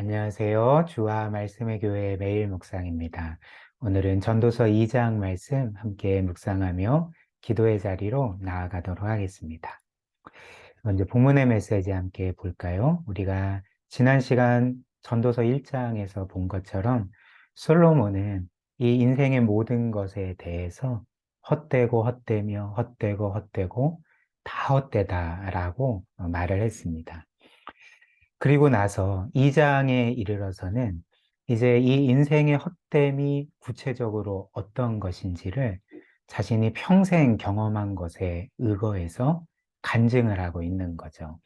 안녕하세요. 주와 말씀의 교회 매일 묵상입니다. 오늘은 전도서 2장 말씀 함께 묵상하며 기도의 자리로 나아가도록 하겠습니다. 먼저 본문의 메시지 함께 볼까요? 우리가 지난 시간 전도서 1장에서 본 것처럼 솔로몬은 이 인생의 모든 것에 대해서 헛되고 헛되며 헛되고 헛되고 다 헛되다라고 말을 했습니다. 그리고 나서 2장에 이르러서는 이제 이 인생의 헛됨이 구체적으로 어떤 것인지를 자신이 평생 경험한 것에 의거해서 간증을 하고 있는 거죠.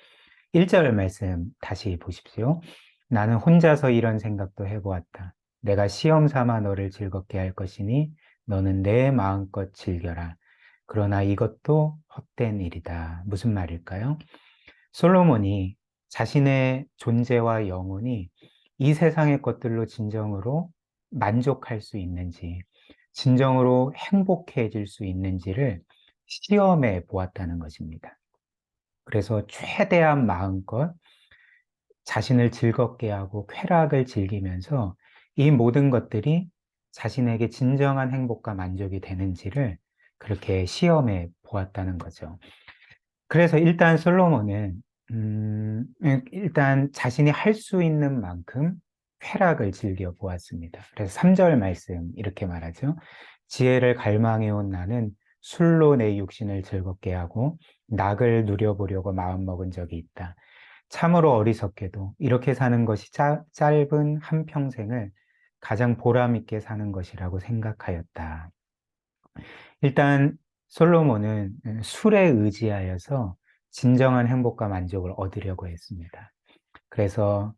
1절 말씀 다시 보십시오. 나는 혼자서 이런 생각도 해보았다. 내가 시험 삼아 너를 즐겁게 할 것이니 너는 내 마음껏 즐겨라. 그러나 이것도 헛된 일이다. 무슨 말일까요? 솔로몬이 자신의 존재와 영혼이 이 세상의 것들로 진정으로 만족할 수 있는지, 진정으로 행복해질 수 있는지를 시험해 보았다는 것입니다. 그래서 최대한 마음껏 자신을 즐겁게 하고 쾌락을 즐기면서 이 모든 것들이 자신에게 진정한 행복과 만족이 되는지를 그렇게 시험해 보았다는 거죠. 그래서 일단 솔로몬은 일단 자신이 할 수 있는 만큼 쾌락을 즐겨 보았습니다. 그래서 3절 말씀 이렇게 말하죠. 지혜를 갈망해온 나는 술로 내 육신을 즐겁게 하고 낙을 누려보려고 마음먹은 적이 있다. 참으로 어리석게도 이렇게 사는 것이 짧은 한 평생을 가장 보람 있게 사는 것이라고 생각하였다. 일단 솔로몬은 술에 의지하여서 진정한 행복과 만족을 얻으려고 했습니다. 그래서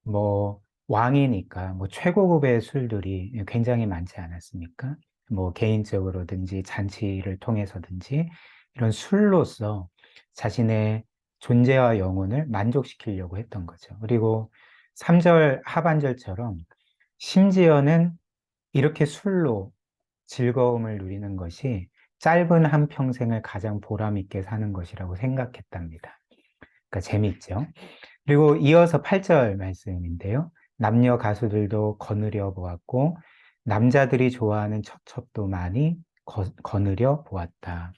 뭐 왕이니까 뭐 최고급의 술들이 굉장히 많지 않았습니까? 뭐 개인적으로든지 잔치를 통해서든지 이런 술로서 자신의 존재와 영혼을 만족시키려고 했던 거죠. 그리고 3절 하반절처럼 심지어는 이렇게 술로 즐거움을 누리는 것이 짧은 한 평생을 가장 보람 있게 사는 것이라고 생각했답니다. 그러니까 재밌죠. 그리고 이어서 8절 말씀인데요. 남녀 가수들도 거느려 보았고 남자들이 좋아하는 첩첩도 많이 거느려 보았다.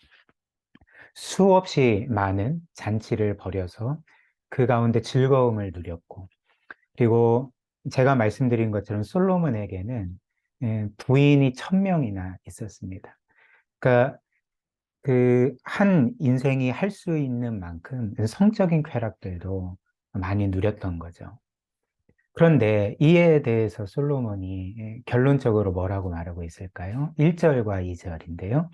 수없이 많은 잔치를 벌여서 그 가운데 즐거움을 누렸고 그리고 제가 말씀드린 것처럼 솔로몬에게는 부인이 1000명이나 있었습니다. 그러니까 그 한 인생이 할 수 있는 만큼 성적인 쾌락들도 많이 누렸던 거죠. 그런데 이에 대해서 솔로몬이 결론적으로 뭐라고 말하고 있을까요? 1절과 2절인데요.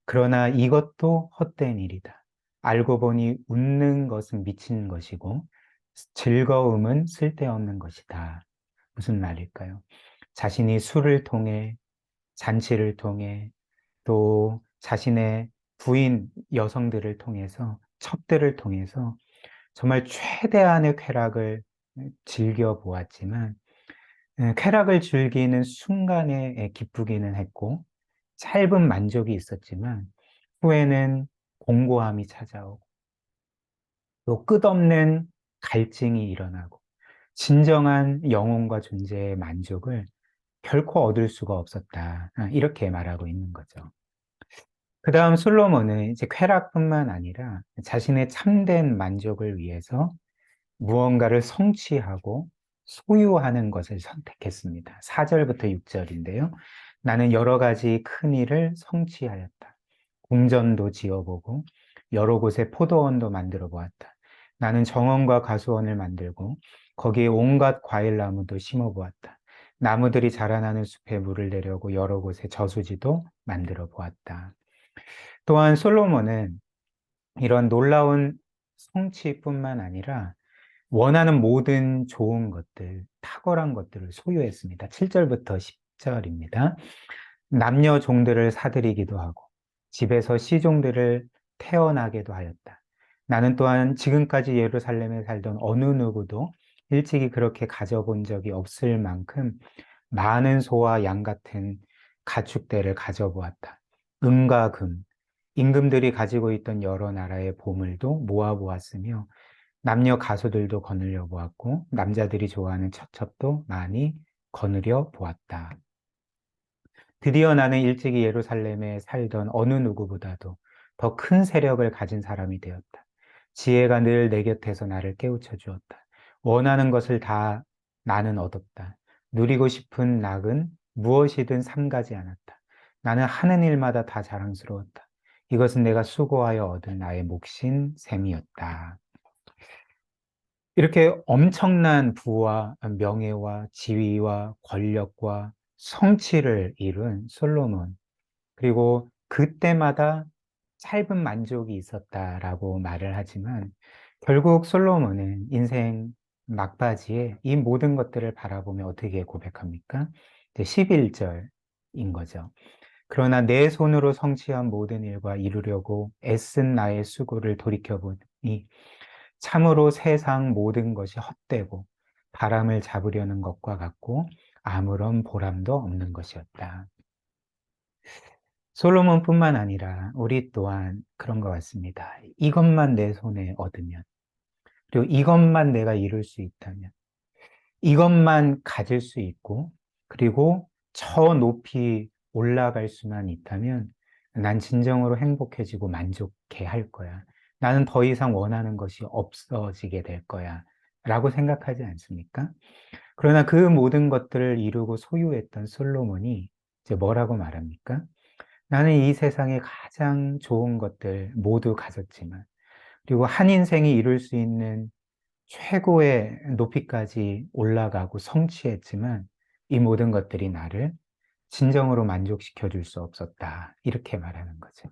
그러나 이것도 헛된 일이다. 알고 보니 웃는 것은 미친 것이고 즐거움은 쓸데없는 것이다. 무슨 말일까요? 자신이 술을 통해 잔치를 통해 또 자신의 부인 여성들을 통해서 첩들을 통해서 정말 최대한의 쾌락을 즐겨 보았지만 쾌락을 즐기는 순간에 기쁘기는 했고 짧은 만족이 있었지만 후에는 공고함이 찾아오고 또 끝없는 갈증이 일어나고 진정한 영혼과 존재의 만족을 결코 얻을 수가 없었다. 이렇게 말하고 있는 거죠. 그 다음 솔로몬은 이제 쾌락뿐만 아니라 자신의 참된 만족을 위해서 무언가를 성취하고 소유하는 것을 선택했습니다. 4절부터 6절인데요. 나는 여러 가지 큰 일을 성취하였다. 궁전도 지어보고 여러 곳에 포도원도 만들어 보았다. 나는 정원과 가수원을 만들고 거기에 온갖 과일나무도 심어 보았다. 나무들이 자라나는 숲에 물을 내려고 여러 곳에 저수지도 만들어 보았다. 또한 솔로몬은 이런 놀라운 성취뿐만 아니라 원하는 모든 좋은 것들, 탁월한 것들을 소유했습니다. 7절부터 10절입니다. 남녀 종들을 사들이기도 하고 집에서 시종들을 태어나게도 하였다. 나는 또한 지금까지 예루살렘에 살던 어느 누구도 일찍이 그렇게 가져본 적이 없을 만큼 많은 소와 양 같은 가축대를 가져보았다. 은과 금, 임금들이 가지고 있던 여러 나라의 보물도 모아보았으며 남녀 가수들도 거느려 보았고 남자들이 좋아하는 첩첩도 많이 거느려 보았다. 드디어 나는 일찍이 예루살렘에 살던 어느 누구보다도 더 큰 세력을 가진 사람이 되었다. 지혜가 늘 내 곁에서 나를 깨우쳐 주었다. 원하는 것을 다 나는 얻었다. 누리고 싶은 낙은 무엇이든 삼가지 않았다. 나는 하는 일마다 다 자랑스러웠다. 이것은 내가 수고하여 얻은 나의 몫인 셈이었다. 이렇게 엄청난 부와 명예와 지위와 권력과 성취를 이룬 솔로몬, 그리고 그때마다 짧은 만족이 있었다라고 말을 하지만 결국 솔로몬은 인생 막바지에 이 모든 것들을 바라보며 어떻게 고백합니까? 11절인 거죠. 그러나 내 손으로 성취한 모든 일과 이루려고 애쓴 나의 수고를 돌이켜보니 참으로 세상 모든 것이 헛되고 바람을 잡으려는 것과 같고 아무런 보람도 없는 것이었다. 솔로몬뿐만 아니라 우리 또한 그런 것 같습니다. 이것만 내 손에 얻으면, 그리고 이것만 내가 이룰 수 있다면, 이것만 가질 수 있고, 그리고 저 높이 올라갈 수만 있다면 난 진정으로 행복해지고 만족해 할 거야. 나는 더 이상 원하는 것이 없어지게 될 거야. 라고 생각하지 않습니까? 그러나 그 모든 것들을 이루고 소유했던 솔로몬이 이제 뭐라고 말합니까? 나는 이 세상에 가장 좋은 것들 모두 가졌지만, 그리고 한 인생이 이룰 수 있는 최고의 높이까지 올라가고 성취했지만, 이 모든 것들이 나를 진정으로 만족시켜 줄 수 없었다. 이렇게 말하는 거죠.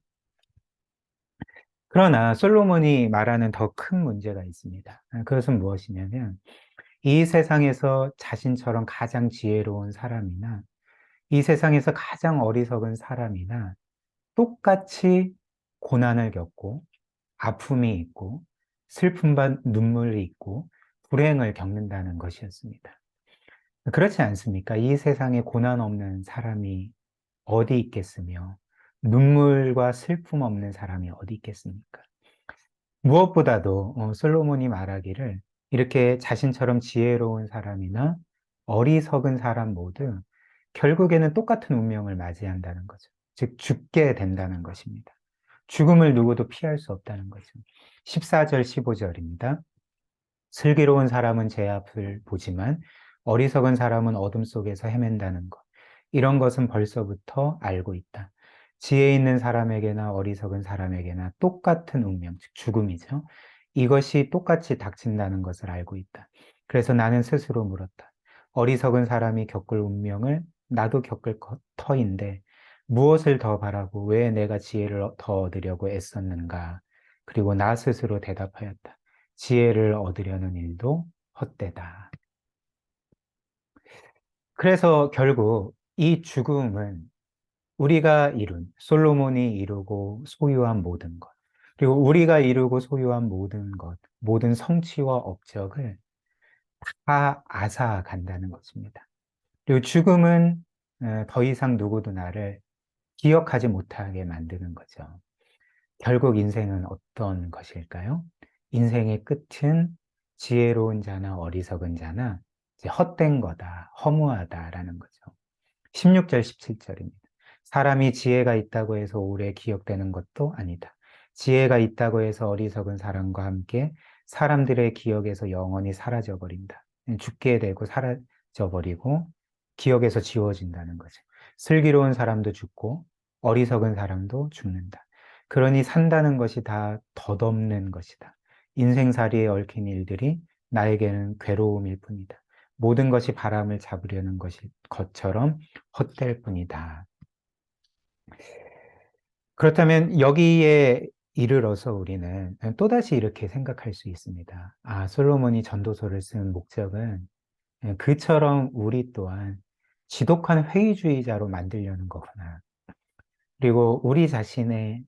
그러나 솔로몬이 말하는 더 큰 문제가 있습니다. 그것은 무엇이냐면, 이 세상에서 자신처럼 가장 지혜로운 사람이나, 이 세상에서 가장 어리석은 사람이나, 똑같이 고난을 겪고 아픔이 있고 슬픔과 눈물이 있고 불행을 겪는다는 것이었습니다. 그렇지 않습니까? 이 세상에 고난 없는 사람이 어디 있겠으며 눈물과 슬픔 없는 사람이 어디 있겠습니까? 무엇보다도 솔로몬이 말하기를 이렇게 자신처럼 지혜로운 사람이나 어리석은 사람 모두 결국에는 똑같은 운명을 맞이한다는 거죠. 즉 죽게 된다는 것입니다. 죽음을 누구도 피할 수 없다는 거죠. 14절, 15절입니다. 슬기로운 사람은 제 앞을 보지만 어리석은 사람은 어둠 속에서 헤맨다는 것. 이런 것은 벌써부터 알고 있다. 지혜 있는 사람에게나 어리석은 사람에게나 똑같은 운명, 즉 죽음이죠. 이것이 똑같이 닥친다는 것을 알고 있다. 그래서 나는 스스로 물었다. 어리석은 사람이 겪을 운명을 나도 겪을 터인데 무엇을 더 바라고 왜 내가 지혜를 더 얻으려고 애썼는가? 그리고 나 스스로 대답하였다. 지혜를 얻으려는 일도 헛되다. 그래서 결국 이 죽음은 우리가 이룬, 솔로몬이 이루고 소유한 모든 것, 그리고 우리가 이루고 소유한 모든 것, 모든 성취와 업적을 다 앗아 간다는 것입니다. 그리고 죽음은 더 이상 누구도 나를 기억하지 못하게 만드는 거죠. 결국 인생은 어떤 것일까요? 인생의 끝은 지혜로운 자나 어리석은 자나 이제 헛된 거다, 허무하다라는 거죠. 16절, 17절입니다. 사람이 지혜가 있다고 해서 오래 기억되는 것도 아니다. 지혜가 있다고 해서 어리석은 사람과 함께 사람들의 기억에서 영원히 사라져 버린다. 죽게 되고 사라져 버리고 기억에서 지워진다는 거죠. 슬기로운 사람도 죽고 어리석은 사람도 죽는다. 그러니 산다는 것이 다 덧없는 것이다. 인생살이에 얽힌 일들이 나에게는 괴로움일 뿐이다. 모든 것이 바람을 잡으려는 것처럼 헛될 뿐이다. 그렇다면 여기에 이르러서 우리는 또다시 이렇게 생각할 수 있습니다. 아, 솔로몬이 전도서를 쓴 목적은 그처럼 우리 또한 지독한 회의주의자로 만들려는 거구나. 그리고 우리 자신의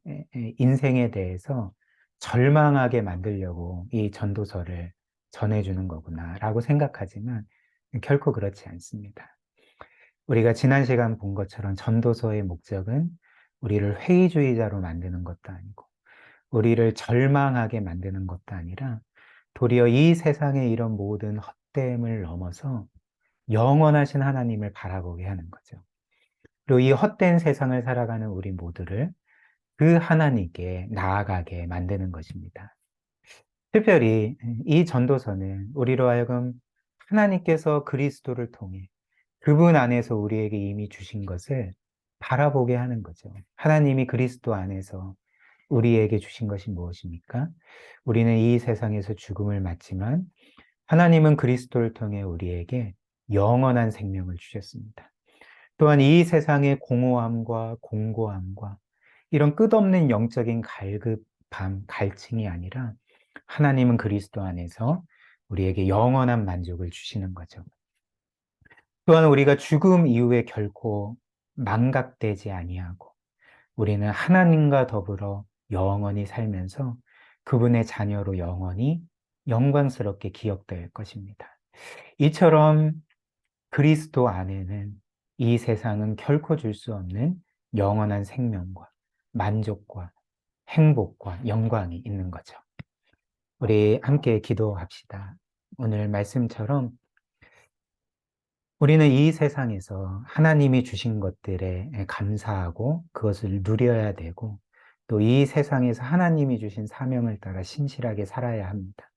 인생에 대해서 절망하게 만들려고 이 전도서를 전해주는 거구나라고 생각하지만 결코 그렇지 않습니다. 우리가 지난 시간 본 것처럼 전도서의 목적은 우리를 회의주의자로 만드는 것도 아니고 우리를 절망하게 만드는 것도 아니라 도리어 이 세상의 이런 모든 헛됨을 넘어서 영원하신 하나님을 바라보게 하는 거죠. 그리고 이 헛된 세상을 살아가는 우리 모두를 그 하나님께 나아가게 만드는 것입니다. 특별히 이 전도서는 우리로 하여금 하나님께서 그리스도를 통해 그분 안에서 우리에게 이미 주신 것을 바라보게 하는 거죠. 하나님이 그리스도 안에서 우리에게 주신 것이 무엇입니까? 우리는 이 세상에서 죽음을 맞지만 하나님은 그리스도를 통해 우리에게 영원한 생명을 주셨습니다. 또한 이 세상의 공허함과 공고함과 이런 끝없는 영적인 갈급함, 갈증이 아니라 하나님은 그리스도 안에서 우리에게 영원한 만족을 주시는 거죠. 또한 우리가 죽음 이후에 결코 망각되지 아니하고 우리는 하나님과 더불어 영원히 살면서 그분의 자녀로 영원히 영광스럽게 기억될 것입니다. 이처럼 그리스도 안에는 이 세상은 결코 줄 수 없는 영원한 생명과 만족과 행복과 영광이 있는 거죠. 우리 함께 기도합시다. 오늘 말씀처럼 우리는 이 세상에서 하나님이 주신 것들에 감사하고 그것을 누려야 되고 또 이 세상에서 하나님이 주신 사명을 따라 신실하게 살아야 합니다.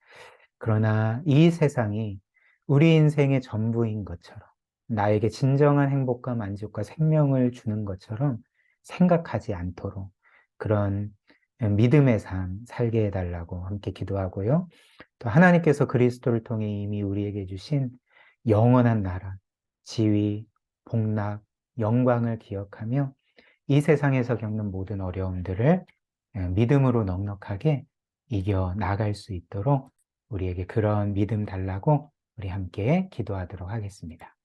그러나 이 세상이 우리 인생의 전부인 것처럼 나에게 진정한 행복과 만족과 생명을 주는 것처럼 생각하지 않도록 그런 믿음의 삶 살게 해달라고 함께 기도하고요. 또 하나님께서 그리스도를 통해 이미 우리에게 주신 영원한 나라, 지위, 복락, 영광을 기억하며 이 세상에서 겪는 모든 어려움들을 믿음으로 넉넉하게 이겨 나갈 수 있도록 우리에게 그런 믿음 달라고 우리 함께 기도하도록 하겠습니다.